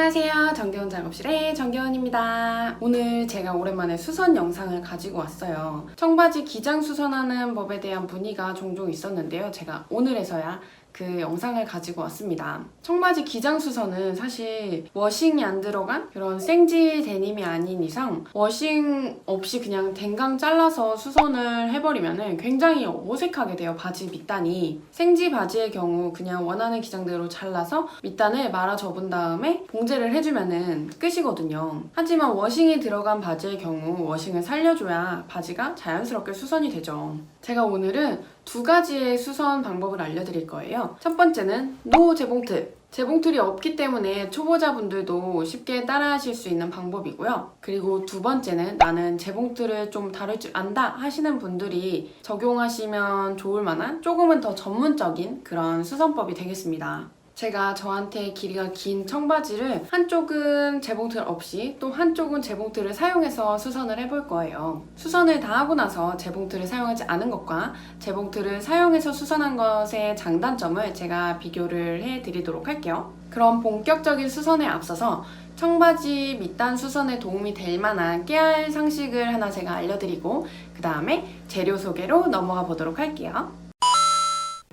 안녕하세요. 정겨운 작업실의 정겨운입니다. 오늘 제가 오랜만에 수선 영상을 가지고 왔어요. 청바지 기장 수선하는 법에 대한 문의가 종종 있었는데요. 제가 오늘에서야 그 영상을 가지고 왔습니다. 청바지 기장 수선은 사실 워싱이 안 들어간 그런 생지 데님이 아닌 이상 워싱 없이 그냥 댕강 잘라서 수선을 해버리면 굉장히 어색하게 돼요. 바지 밑단이. 생지 바지의 경우 그냥 원하는 기장대로 잘라서 밑단을 말아 접은 다음에 봉제를 해주면 끝이거든요. 하지만 워싱이 들어간 바지의 경우 워싱을 살려줘야 바지가 자연스럽게 수선이 되죠. 제가 오늘은 두 가지의 수선 방법을 알려드릴 거예요. 첫 번째는 노 재봉틀. 재봉틀이 없기 때문에 초보자분들도 쉽게 따라하실 수 있는 방법이고요. 그리고 두 번째는 나는 재봉틀을 좀 다룰 줄 안다 하시는 분들이 적용하시면 좋을 만한 조금은 더 전문적인 그런 수선법이 되겠습니다. 제가 저한테 길이가 긴 청바지를 한쪽은 재봉틀 없이 또 한쪽은 재봉틀을 사용해서 수선을 해볼 거예요. 수선을 다 하고 나서 재봉틀을 사용하지 않은 것과 재봉틀을 사용해서 수선한 것의 장단점을 제가 비교를 해드리도록 할게요. 그럼 본격적인 수선에 앞서서 청바지 밑단 수선에 도움이 될 만한 깨알 상식을 하나 제가 알려드리고 그 다음에 재료 소개로 넘어가 보도록 할게요.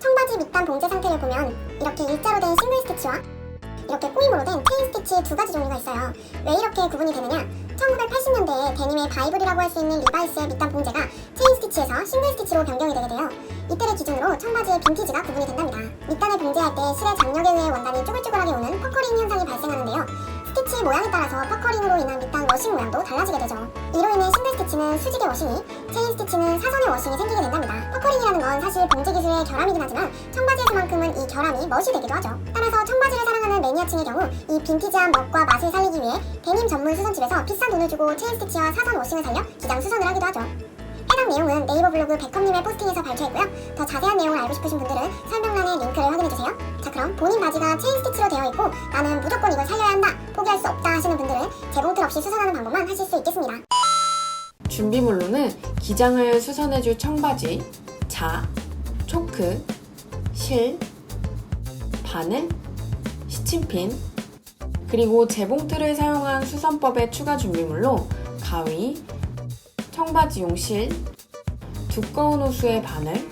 청바지 밑단 봉제 상태를 보면 이렇게 일자로 된 싱글 스티치와 이렇게 꼬임으로 된 체인 스티치 두 가지 종류가 있어요. 왜 이렇게 구분이 되느냐? 1980년대에 데님의 바이블이라고 할 수 있는 리바이스의 밑단 봉제가 체인 스티치에서 싱글 스티치로 변경이 되게 돼요. 이때를 기준으로 청바지의 빈티지가 구분이 된답니다. 밑단을 봉제할 때 실의 장력에 의해 원단이 쭈글쭈글하게 오는 퍼커링 현상이 발생하는데요. 스티치 모양에 따라서 퍼커링으로 인한 밑단 워싱 모양도 달라지게 되죠. 이로 인해 싱글 스티치는 수직의 워싱이, 체인 스티치는 사선의 워싱이 생기게 된답니다. 퍼커링이라는 건 사실 봉제 기술의 결함이긴 하지만 청바지에서만큼은 이 결함이 멋이 되기도 하죠. 따라서 청바지를 사랑하는 매니아층의 경우 이 빈티지한 멋과 맛을 살리기 위해 데님 전문 수선집에서 비싼 돈을 주고 체인 스티치와 사선 워싱을 살려 기장 수선을 하기도 하죠. 해당 내용은 네이버 블로그 백컴님의 포스팅에서 발췌했고요. 더 자세한 내용을 알고 싶으신 분들은 설명란에 링크를 확인해주세요. 자, 그럼 본인 바지가 체인 스티치로 되어 있고 나는 무조건 이걸 살려야 한다, 포기할 수 없다 하시는 분들은 재봉틀 없이 수선하는 방법만 하실 수 있겠습니다. 준비물로는 기장을 수선해줄 청바지, 자, 초크, 실, 바늘, 시침핀, 그리고 재봉틀을 사용한 수선법의 추가 준비물로 가위, 청바지용 실, 두꺼운 호수의 바늘,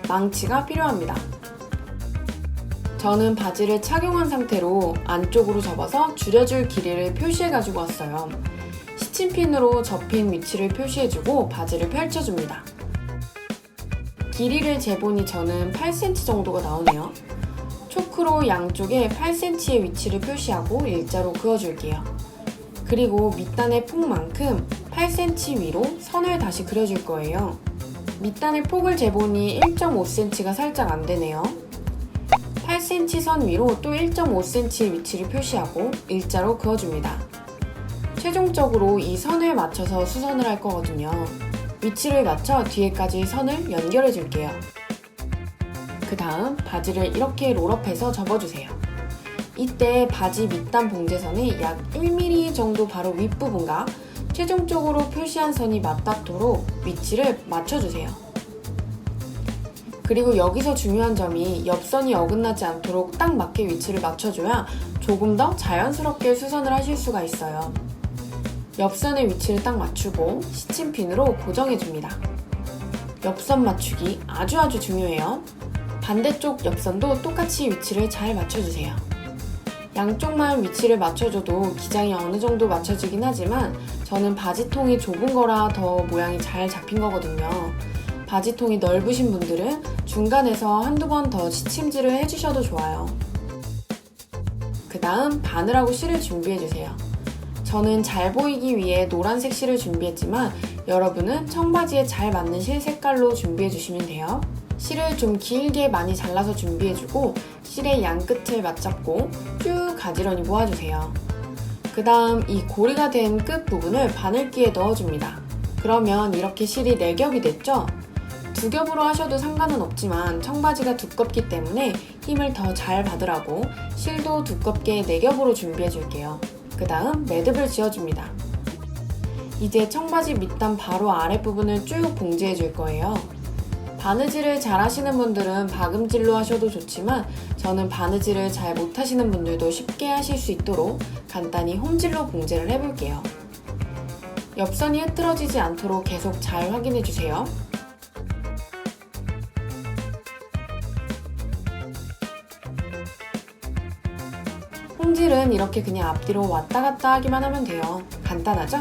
망치가 필요합니다. 저는 바지를 착용한 상태로 안쪽으로 접어서 줄여줄 길이를 표시해 가지고 왔어요. 시침핀으로 접힌 위치를 표시해주고 바지를 펼쳐줍니다. 길이를 재보니 저는 8cm 정도가 나오네요. 초크로 양쪽에 8cm의 위치를 표시하고 일자로 그어줄게요. 그리고 밑단의 폭만큼 8cm 위로 선을 다시 그려줄 거예요. 밑단의 폭을 재보니 1.5cm가 살짝 안 되네요. 8cm 선 위로 또 1.5cm의 위치를 표시하고 일자로 그어줍니다. 최종적으로 이 선을 맞춰서 수선을 할 거거든요. 위치를 맞춰 뒤에까지 선을 연결해 줄게요. 그 다음 바지를 이렇게 롤업해서 접어주세요. 이때 바지 밑단 봉제선이 약 1mm 정도 바로 윗부분과 최종적으로 표시한 선이 맞닿도록 위치를 맞춰주세요. 그리고 여기서 중요한 점이 옆선이 어긋나지 않도록 딱 맞게 위치를 맞춰줘야 조금 더 자연스럽게 수선을 하실 수가 있어요. 옆선의 위치를 딱 맞추고 시침핀으로 고정해줍니다. 옆선 맞추기 아주 중요해요. 반대쪽 옆선도 똑같이 위치를 잘 맞춰주세요. 양쪽만 위치를 맞춰줘도 기장이 어느 정도 맞춰지긴 하지만 저는 바지통이 좁은 거라 더 모양이 잘 잡힌 거거든요. 바지통이 넓으신 분들은 중간에서 한두 번 더 시침질을 해주셔도 좋아요. 그 다음 바늘하고 실을 준비해주세요. 저는 잘 보이기 위해 노란색 실을 준비했지만 여러분은 청바지에 잘 맞는 실 색깔로 준비해주시면 돼요. 실을 좀 길게 많이 잘라서 준비해주고 실의 양끝을 맞잡고 쭉 가지런히 모아주세요. 그 다음 이 고리가 된 끝 부분을 바늘기에 넣어줍니다. 그러면 이렇게 실이 4겹이 됐죠? 2겹으로 하셔도 상관은 없지만 청바지가 두껍기 때문에 힘을 더 잘 받으라고 실도 두껍게 4겹으로 준비해줄게요. 그 다음 매듭을 지어줍니다. 이제 청바지 밑단 바로 아랫부분을 쭉 봉제해줄 거예요. 바느질을 잘 하시는 분들은 박음질로 하셔도 좋지만 저는 바느질을 잘 못하시는 분들도 쉽게 하실 수 있도록 간단히 홈질로 봉제를 해볼게요. 옆선이 흐트러지지 않도록 계속 잘 확인해주세요. 홈질은 이렇게 그냥 앞뒤로 왔다 갔다 하기만 하면 돼요. 간단하죠?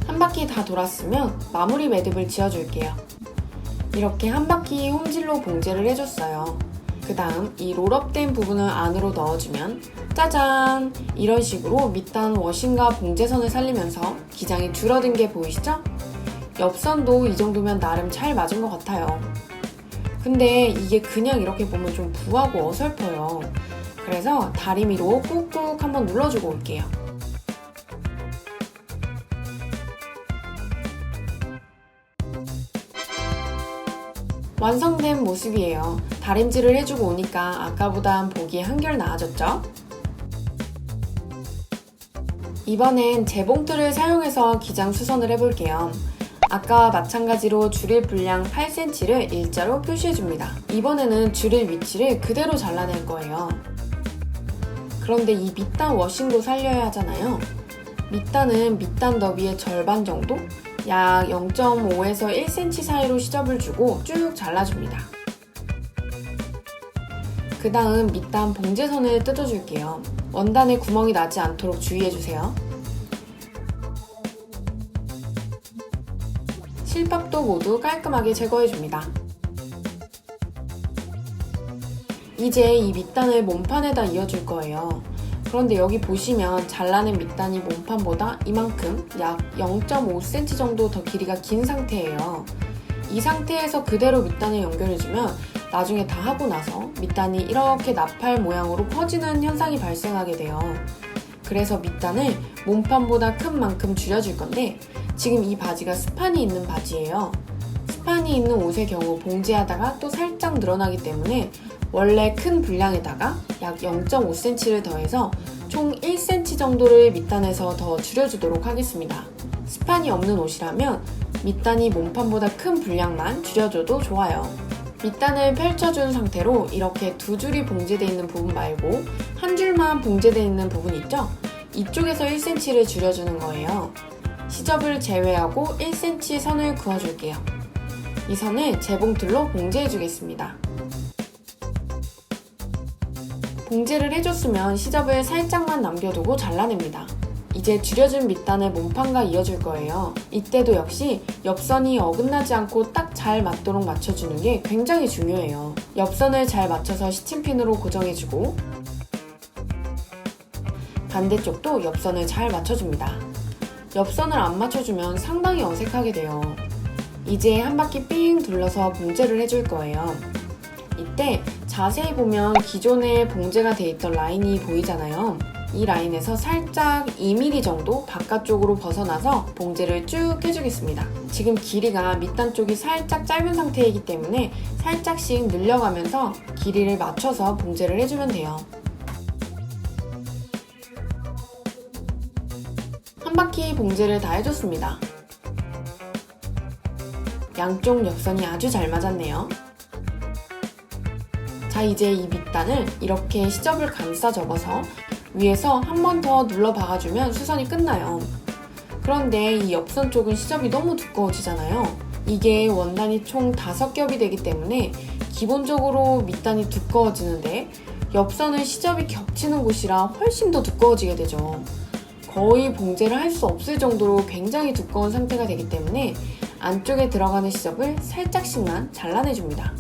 한 바퀴 다 돌았으면 마무리 매듭을 지어줄게요. 이렇게 한 바퀴 홈질로 봉제를 해줬어요. 그 다음 이 롤업된 부분을 안으로 넣어주면 짜잔! 이런 식으로 밑단 워싱과 봉제선을 살리면서 기장이 줄어든 게 보이시죠? 옆선도 이 정도면 나름 잘 맞은 것 같아요. 근데 이게 그냥 이렇게 보면 좀 부하고 어설퍼요. 그래서 다리미로 꾹꾹 한번 눌러주고 올게요. 완성된 모습이에요. 다림질을 해주고 오니까 아까보단 보기 한결 나아졌죠? 이번엔 재봉틀을 사용해서 기장 수선을 해볼게요. 아까와 마찬가지로 줄일 분량 8cm를 일자로 표시해줍니다. 이번에는 줄일 위치를 그대로 잘라낼 거예요. 그런데 이 밑단 워싱도 살려야 하잖아요. 밑단은 밑단 너비의 절반 정도? 약 0.5에서 1cm 사이로 시접을 주고 쭉 잘라줍니다. 그 다음 밑단 봉제선을 뜯어줄게요. 원단에 구멍이 나지 않도록 주의해주세요. 실밥도 모두 깔끔하게 제거해줍니다. 이제 이 밑단을 몸판에다 이어줄 거예요. 그런데 여기 보시면 잘라낸 밑단이 몸판보다 이만큼 약 0.5cm 정도 더 길이가 긴 상태예요. 이 상태에서 그대로 밑단을 연결해주면 나중에 다 하고 나서 밑단이 이렇게 나팔 모양으로 퍼지는 현상이 발생하게 돼요. 그래서 밑단을 몸판보다 큰 만큼 줄여줄 건데 지금 이 바지가 스판이 있는 바지예요. 스판이 있는 옷의 경우 봉제하다가 또 살짝 늘어나기 때문에 원래 큰 분량에다가 약 0.5cm를 더해서 총 1cm 정도를 밑단에서 더 줄여주도록 하겠습니다. 스판이 없는 옷이라면 밑단이 몸판보다 큰 분량만 줄여줘도 좋아요. 밑단을 펼쳐준 상태로 이렇게 두 줄이 봉제되어 있는 부분 말고 한 줄만 봉제되어 있는 부분 있죠? 이쪽에서 1cm를 줄여주는 거예요. 시접을 제외하고 1cm 선을 그어줄게요. 이 선을 재봉틀로 봉제해주겠습니다. 봉제를 해줬으면 시접을 살짝만 남겨두고 잘라냅니다. 이제 줄여준 밑단을 몸판과 이어줄 거예요. 이때도 역시 옆선이 어긋나지 않고 딱 잘 맞도록 맞춰주는 게 굉장히 중요해요. 옆선을 잘 맞춰서 시침핀으로 고정해주고 반대쪽도 옆선을 잘 맞춰줍니다. 옆선을 안 맞춰주면 상당히 어색하게 돼요. 이제 한 바퀴 삥 둘러서 봉제를 해줄 거예요. 이때 자세히 보면 기존에 봉제가 돼 있던 라인이 보이잖아요. 이 라인에서 살짝 2mm 정도 바깥쪽으로 벗어나서 봉제를 쭉 해주겠습니다. 지금 길이가 밑단 쪽이 살짝 짧은 상태이기 때문에 살짝씩 늘려가면서 길이를 맞춰서 봉제를 해주면 돼요. 한 바퀴 봉제를 다 해줬습니다. 양쪽 옆선이 아주 잘 맞았네요. 자, 이제 이 밑단을 이렇게 시접을 감싸 접어서 위에서 한 번 더 눌러 박아주면 수선이 끝나요. 그런데 이 옆선 쪽은 시접이 너무 두꺼워지잖아요. 이게 원단이 총 5겹이 되기 때문에 기본적으로 밑단이 두꺼워지는데 옆선은 시접이 겹치는 곳이라 훨씬 더 두꺼워지게 되죠. 거의 봉제를 할 수 없을 정도로 굉장히 두꺼운 상태가 되기 때문에 안쪽에 들어가는 시접을 살짝씩만 잘라내줍니다.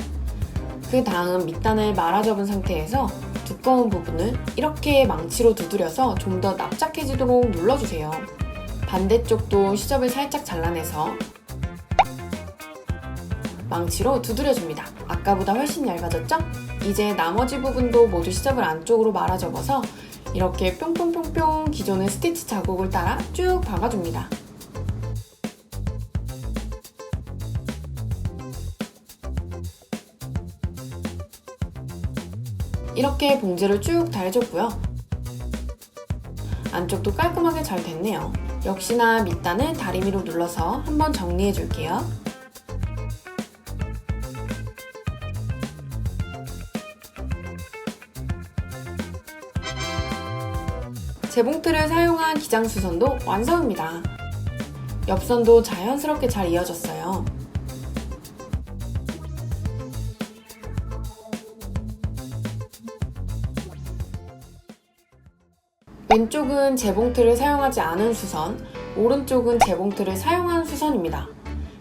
그 다음 밑단을 말아 접은 상태에서 두꺼운 부분을 이렇게 망치로 두드려서 좀 더 납작해지도록 눌러주세요. 반대쪽도 시접을 살짝 잘라내서 망치로 두드려줍니다. 아까보다 훨씬 얇아졌죠? 이제 나머지 부분도 모두 시접을 안쪽으로 말아 접어서 이렇게 뿅뿅뿅뿅 기존의 스티치 자국을 따라 쭉 박아줍니다. 이렇게 봉제를 쭉 다 해줬고요. 안쪽도 깔끔하게 잘 됐네요. 역시나 밑단을 다리미로 눌러서 한번 정리해 줄게요. 재봉틀을 사용한 기장수선도 완성입니다. 옆선도 자연스럽게 잘 이어졌어요. 왼쪽은 재봉틀을 사용하지 않은 수선, 오른쪽은 재봉틀을 사용한 수선입니다.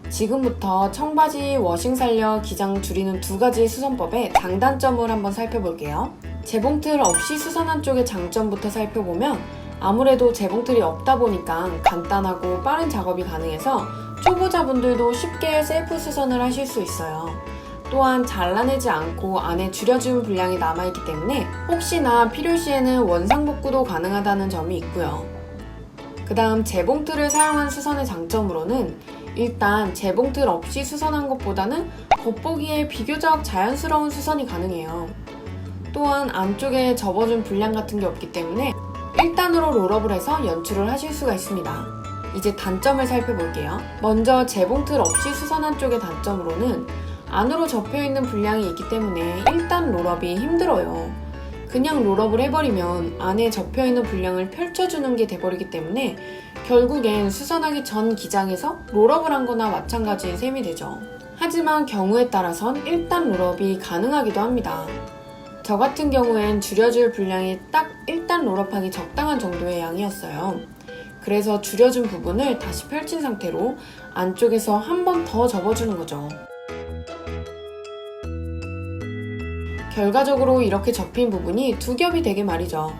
지금부터 청바지 워싱 살려 기장 줄이는 두 가지 수선법의 장단점을 한번 살펴볼게요. 재봉틀 없이 수선한 쪽의 장점부터 살펴보면 아무래도 재봉틀이 없다 보니까 간단하고 빠른 작업이 가능해서 초보자분들도 쉽게 셀프 수선을 하실 수 있어요. 또한 잘라내지 않고 안에 줄여준 분량이 남아있기 때문에 혹시나 필요시에는 원상복구도 가능하다는 점이 있고요. 그 다음 재봉틀을 사용한 수선의 장점으로는 일단 재봉틀 없이 수선한 것보다는 겉보기에 비교적 자연스러운 수선이 가능해요. 또한 안쪽에 접어준 분량 같은 게 없기 때문에 1단으로 롤업을 해서 연출을 하실 수가 있습니다. 이제 단점을 살펴볼게요. 먼저 재봉틀 없이 수선한 쪽의 단점으로는 안으로 접혀있는 분량이 있기 때문에 1단 롤업이 힘들어요. 그냥 롤업을 해버리면 안에 접혀있는 분량을 펼쳐주는 게 돼버리기 때문에 결국엔 수선하기 전 기장에서 롤업을 한 거나 마찬가지인 셈이 되죠. 하지만 경우에 따라선 1단 롤업이 가능하기도 합니다. 저 같은 경우엔 줄여줄 분량이 딱 1단 롤업하기 적당한 정도의 양이었어요. 그래서 줄여준 부분을 다시 펼친 상태로 안쪽에서 한 번 더 접어주는 거죠. 결과적으로 이렇게 접힌 부분이 두 겹이 되게 말이죠.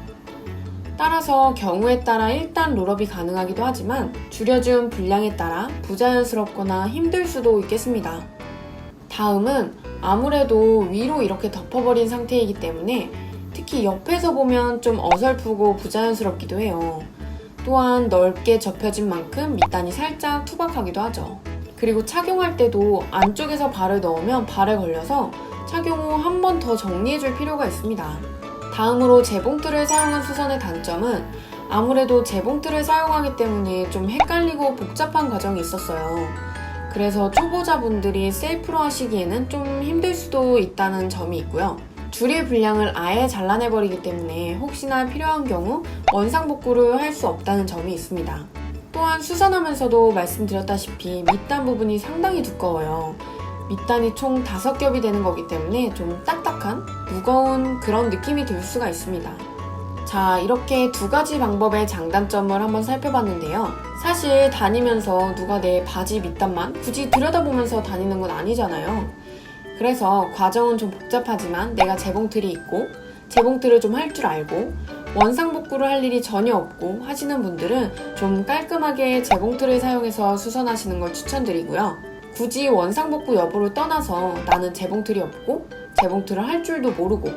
따라서 경우에 따라 1단 롤업이 가능하기도 하지만 줄여준 분량에 따라 부자연스럽거나 힘들 수도 있겠습니다. 다음은 아무래도 위로 이렇게 덮어버린 상태이기 때문에 특히 옆에서 보면 좀 어설프고 부자연스럽기도 해요. 또한 넓게 접혀진 만큼 밑단이 살짝 투박하기도 하죠. 그리고 착용할 때도 안쪽에서 발을 넣으면 발에 걸려서 착용 후 한 번 더 정리해줄 필요가 있습니다. 다음으로 재봉틀을 사용한 수선의 단점은 아무래도 재봉틀을 사용하기 때문에 좀 헷갈리고 복잡한 과정이 있었어요. 그래서 초보자분들이 셀프로 하시기에는 좀 힘들 수도 있다는 점이 있고요. 줄일 분량을 아예 잘라내버리기 때문에 혹시나 필요한 경우 원상복구를 할 수 없다는 점이 있습니다. 또한 수선하면서도 말씀드렸다시피 밑단 부분이 상당히 두꺼워요. 밑단이 총 5겹이 되는 거기 때문에 좀 딱딱한, 무거운 그런 느낌이 들 수가 있습니다. 자, 이렇게 두 가지 방법의 장단점을 한번 살펴봤는데요. 사실 다니면서 누가 내 바지 밑단만 굳이 들여다보면서 다니는 건 아니잖아요. 그래서 과정은 좀 복잡하지만 내가 재봉틀이 있고 재봉틀을 좀 할 줄 알고 원상복구를 할 일이 전혀 없고 하시는 분들은 좀 깔끔하게 재봉틀을 사용해서 수선하시는 걸 추천드리고요. 굳이 원상복구 여부를 떠나서 나는 재봉틀이 없고 재봉틀을 할 줄도 모르고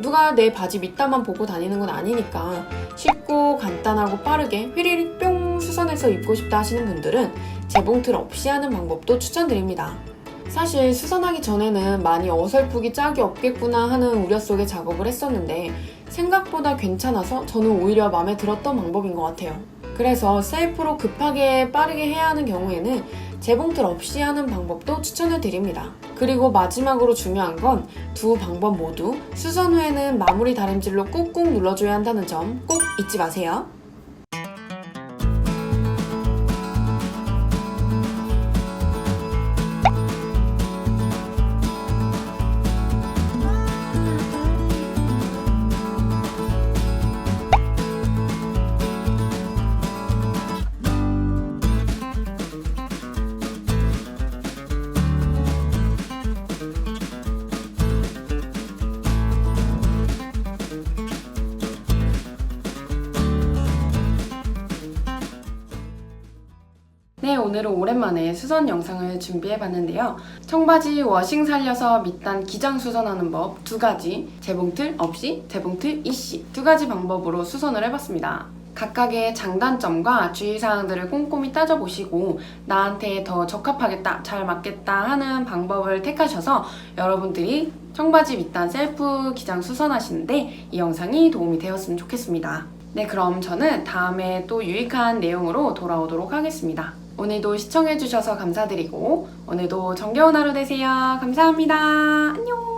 누가 내 바지 밑단만 보고 다니는 건 아니니까 쉽고 간단하고 빠르게 휘리릭 뿅 수선해서 입고 싶다 하시는 분들은 재봉틀 없이 하는 방법도 추천드립니다. 사실 수선하기 전에는 많이 어설프기 짝이 없겠구나 하는 우려 속에 작업을 했었는데 생각보다 괜찮아서 저는 오히려 마음에 들었던 방법인 것 같아요. 그래서 셀프로 급하게 빠르게 해야 하는 경우에는 재봉틀 없이 하는 방법도 추천을 드립니다. 그리고 마지막으로 중요한 건 두 방법 모두 수선 후에는 마무리 다림질로 꾹꾹 눌러줘야 한다는 점 꼭 잊지 마세요. 네, 오늘은 오랜만에 수선 영상을 준비해봤는데요. 청바지 워싱 살려서 밑단 기장 수선하는 법 두 가지, 재봉틀 없이, 재봉틀 이씨 두 가지 방법으로 수선을 해봤습니다. 각각의 장단점과 주의사항들을 꼼꼼히 따져보시고 나한테 더 적합하겠다, 잘 맞겠다 하는 방법을 택하셔서 여러분들이 청바지 밑단 셀프 기장 수선하시는데 이 영상이 도움이 되었으면 좋겠습니다. 네, 그럼 저는 다음에 또 유익한 내용으로 돌아오도록 하겠습니다. 오늘도 시청해주셔서 감사드리고 오늘도 정겨운 하루 되세요. 감사합니다. 안녕.